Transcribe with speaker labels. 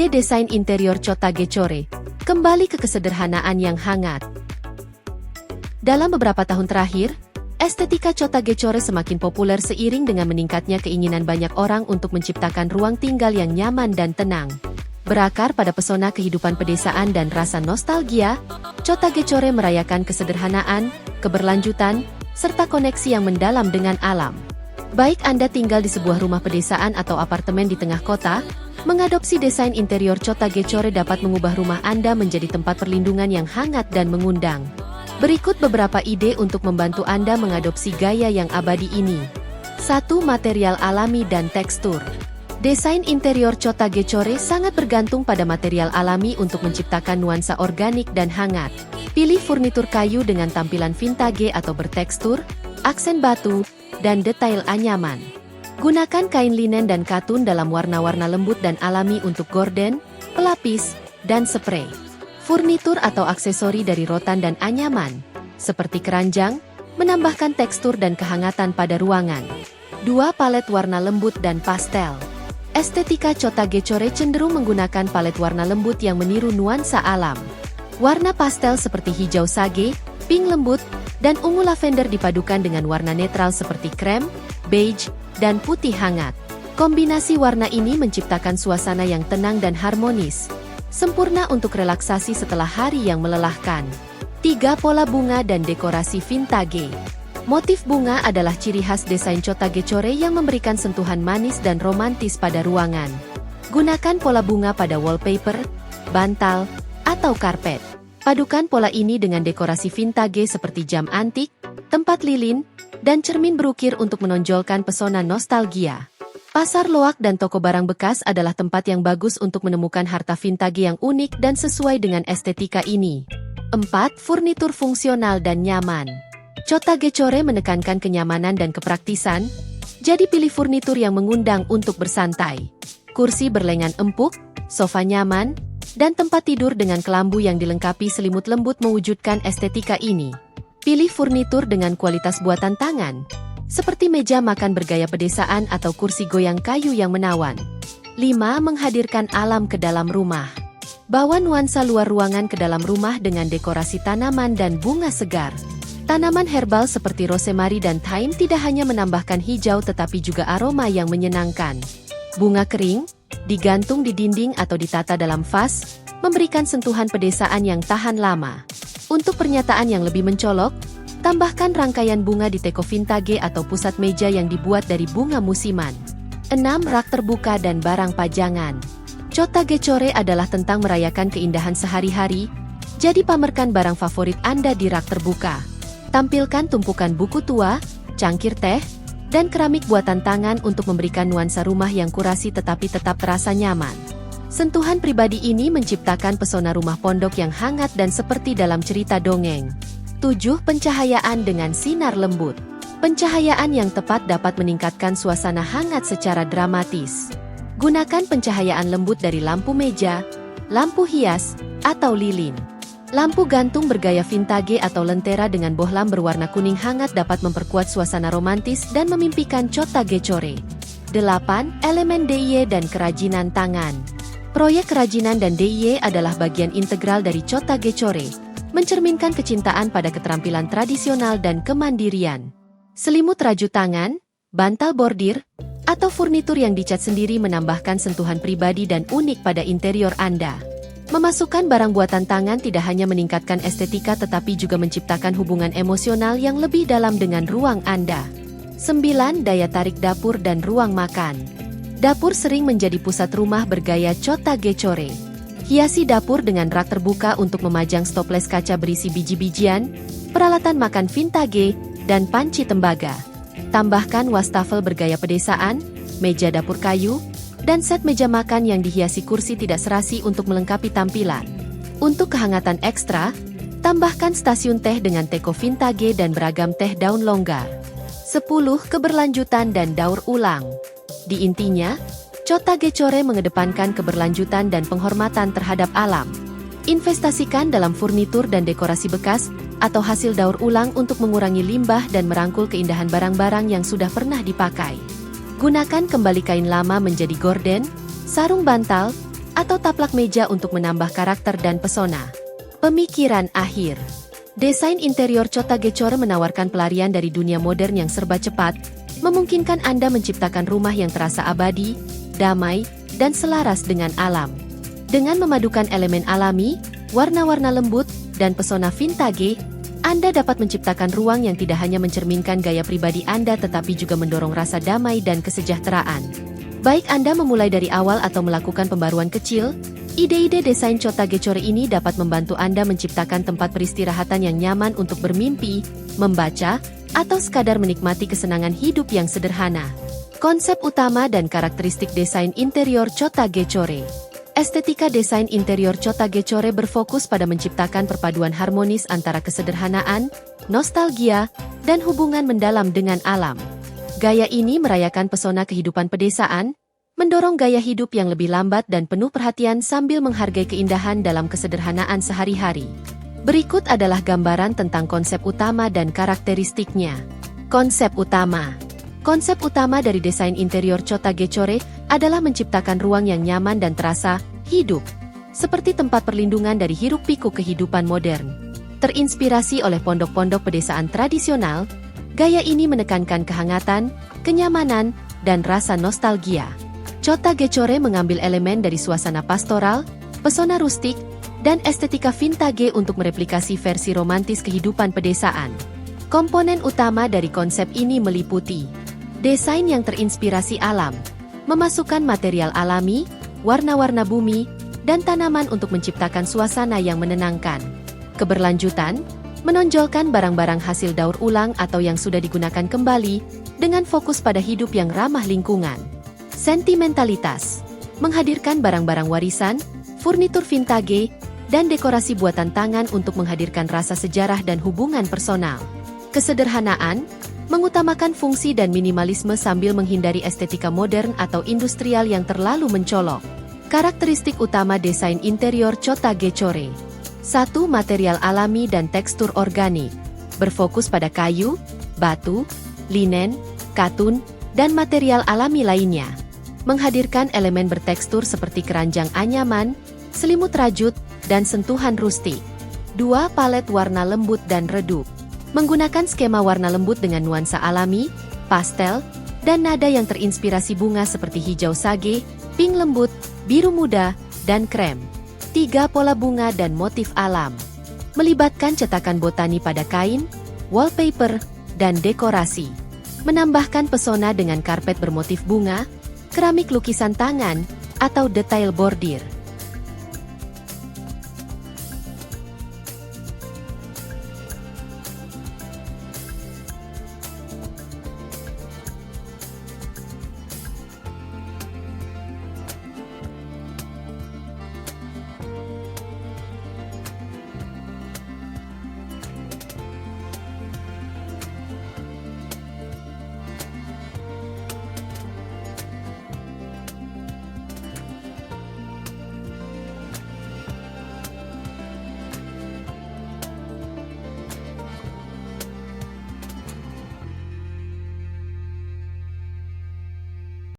Speaker 1: Ide desain interior Chotagecore, kembali ke kesederhanaan yang hangat. Dalam beberapa tahun terakhir, estetika Chotagecore semakin populer seiring dengan meningkatnya keinginan banyak orang untuk menciptakan ruang tinggal yang nyaman dan tenang. Berakar pada pesona kehidupan pedesaan dan rasa nostalgia, Chotagecore merayakan kesederhanaan, keberlanjutan, serta koneksi yang mendalam dengan alam. Baik Anda tinggal di sebuah rumah pedesaan atau apartemen di tengah kota, mengadopsi desain interior Chotagecore dapat mengubah rumah Anda menjadi tempat perlindungan yang hangat dan mengundang. Berikut beberapa ide untuk membantu Anda mengadopsi gaya yang abadi ini. 1. Material alami dan tekstur. Desain interior Chotagecore sangat bergantung pada material alami untuk menciptakan nuansa organik dan hangat. Pilih furnitur kayu dengan tampilan vintage atau bertekstur, aksen batu, dan detail anyaman. Gunakan kain linen dan katun dalam warna-warna lembut dan alami untuk gorden, pelapis, dan sprei. Furnitur atau aksesori dari rotan dan anyaman, seperti keranjang, menambahkan tekstur dan kehangatan pada ruangan. 2. Palet warna lembut dan pastel. Estetika Chotagecore cenderung menggunakan palet warna lembut yang meniru nuansa alam. Warna pastel seperti hijau sage, pink lembut, dan ungu lavender dipadukan dengan warna netral seperti krem, beige, dan putih hangat. Kombinasi warna ini menciptakan suasana yang tenang dan harmonis, sempurna untuk relaksasi setelah hari yang melelahkan. 3. Pola bunga dan dekorasi vintage. Motif bunga adalah ciri khas desain Chotagecore yang memberikan sentuhan manis dan romantis pada ruangan. Gunakan pola bunga pada wallpaper, bantal, atau karpet. Padukan pola ini dengan dekorasi vintage seperti jam antik, tempat lilin, dan cermin berukir untuk menonjolkan pesona nostalgia. Pasar loak dan toko barang bekas adalah tempat yang bagus untuk menemukan harta vintage yang unik dan sesuai dengan estetika ini. 4. Furnitur fungsional dan nyaman. Chotagecore menekankan kenyamanan dan kepraktisan, jadi pilih furnitur yang mengundang untuk bersantai. Kursi berlengan empuk, sofa nyaman, dan tempat tidur dengan kelambu yang dilengkapi selimut lembut mewujudkan estetika ini. Pilih furnitur dengan kualitas buatan tangan, seperti meja makan bergaya pedesaan atau kursi goyang kayu yang menawan. 5. Menghadirkan alam ke dalam rumah. Bawa nuansa luar ruangan ke dalam rumah dengan dekorasi tanaman dan bunga segar. Tanaman herbal seperti rosemary dan thyme tidak hanya menambahkan hijau tetapi juga aroma yang menyenangkan. Bunga kering, digantung di dinding atau ditata dalam vas, memberikan sentuhan pedesaan yang tahan lama. Untuk pernyataan yang lebih mencolok, tambahkan rangkaian bunga di teko vintage atau pusat meja yang dibuat dari bunga musiman. 6. Rak terbuka dan barang pajangan. Chotagecore adalah tentang merayakan keindahan sehari-hari, jadi pamerkan barang favorit Anda di rak terbuka. Tampilkan tumpukan buku tua, cangkir teh, dan keramik buatan tangan untuk memberikan nuansa rumah yang kurasi tetapi tetap terasa nyaman. Sentuhan pribadi ini menciptakan pesona rumah pondok yang hangat dan seperti dalam cerita dongeng. 7. Pencahayaan dengan sinar lembut. Pencahayaan yang tepat dapat meningkatkan suasana hangat secara dramatis. Gunakan pencahayaan lembut dari lampu meja, lampu hias, atau lilin. Lampu gantung bergaya vintage atau lentera dengan bohlam berwarna kuning hangat dapat memperkuat suasana romantis dan memimpikan Chotagecore. 8. Elemen DIY dan kerajinan tangan. Proyek kerajinan dan DIY adalah bagian integral dari Chotagecore, mencerminkan kecintaan pada keterampilan tradisional dan kemandirian. Selimut raju tangan, bantal bordir, atau furnitur yang dicat sendiri menambahkan sentuhan pribadi dan unik pada interior Anda. Memasukkan barang buatan tangan tidak hanya meningkatkan estetika tetapi juga menciptakan hubungan emosional yang lebih dalam dengan ruang Anda. 9. Daya tarik dapur dan ruang makan. Dapur sering menjadi pusat rumah bergaya Chotagecore. Hiasi dapur dengan rak terbuka untuk memajang stoples kaca berisi biji-bijian, peralatan makan vintage, dan panci tembaga. Tambahkan wastafel bergaya pedesaan, meja dapur kayu, dan set meja makan yang dihiasi kursi tidak serasi untuk melengkapi tampilan. Untuk kehangatan ekstra, tambahkan stasiun teh dengan teko vintage dan beragam teh daun longgar. 10. Keberlanjutan dan daur ulang. Di intinya, Chotagecore mengedepankan keberlanjutan dan penghormatan terhadap alam. Investasikan dalam furnitur dan dekorasi bekas atau hasil daur ulang untuk mengurangi limbah dan merangkul keindahan barang-barang yang sudah pernah dipakai. Gunakan kembali kain lama menjadi gorden, sarung bantal, atau taplak meja untuk menambah karakter dan pesona. Pemikiran akhir. Desain interior Chotagecore menawarkan pelarian dari dunia modern yang serba cepat, memungkinkan Anda menciptakan rumah yang terasa abadi, damai, dan selaras dengan alam. Dengan memadukan elemen alami, warna-warna lembut, dan pesona vintage, Anda dapat menciptakan ruang yang tidak hanya mencerminkan gaya pribadi Anda tetapi juga mendorong rasa damai dan kesejahteraan. Baik Anda memulai dari awal atau melakukan pembaruan kecil, ide-ide desain Chotagecore ini dapat membantu Anda menciptakan tempat peristirahatan yang nyaman untuk bermimpi, membaca, atau sekadar menikmati kesenangan hidup yang sederhana. Konsep utama dan karakteristik desain interior Chotagecore. Estetika desain interior Chotagecore berfokus pada menciptakan perpaduan harmonis antara kesederhanaan, nostalgia, dan hubungan mendalam dengan alam. Gaya ini merayakan pesona kehidupan pedesaan, mendorong gaya hidup yang lebih lambat dan penuh perhatian sambil menghargai keindahan dalam kesederhanaan sehari-hari. Berikut adalah gambaran tentang konsep utama dan karakteristiknya. Konsep utama. Konsep utama dari desain interior Chotagecore adalah menciptakan ruang yang nyaman dan terasa hidup, seperti tempat perlindungan dari hiruk-pikuk kehidupan modern. Terinspirasi oleh pondok-pondok pedesaan tradisional, gaya ini menekankan kehangatan, kenyamanan, dan rasa nostalgia. Chotagecore mengambil elemen dari suasana pastoral, pesona rustik, dan estetika vintage untuk mereplikasi versi romantis kehidupan pedesaan. Komponen utama dari konsep ini meliputi desain yang terinspirasi alam, memasukkan material alami, warna-warna bumi, dan tanaman untuk menciptakan suasana yang menenangkan. Keberlanjutan, menonjolkan barang-barang hasil daur ulang atau yang sudah digunakan kembali, dengan fokus pada hidup yang ramah lingkungan. Sentimentalitas, menghadirkan barang-barang warisan, furnitur vintage, dan dekorasi buatan tangan untuk menghadirkan rasa sejarah dan hubungan personal. Kesederhanaan, mengutamakan fungsi dan minimalisme sambil menghindari estetika modern atau industrial yang terlalu mencolok. Karakteristik utama desain interior Chotagecore. 1. Material alami dan tekstur organik. Berfokus pada kayu, batu, linen, katun, dan material alami lainnya. Menghadirkan elemen bertekstur seperti keranjang anyaman, selimut rajut, dan sentuhan rustik. 2. Palet warna lembut dan redup. Menggunakan skema warna lembut dengan nuansa alami, pastel, dan nada yang terinspirasi bunga seperti hijau sage, pink lembut, biru muda, dan krem. 3. Pola bunga dan motif alam. Melibatkan cetakan botani pada kain, wallpaper, dan dekorasi. Menambahkan pesona dengan karpet bermotif bunga, keramik lukisan tangan, atau detail bordir.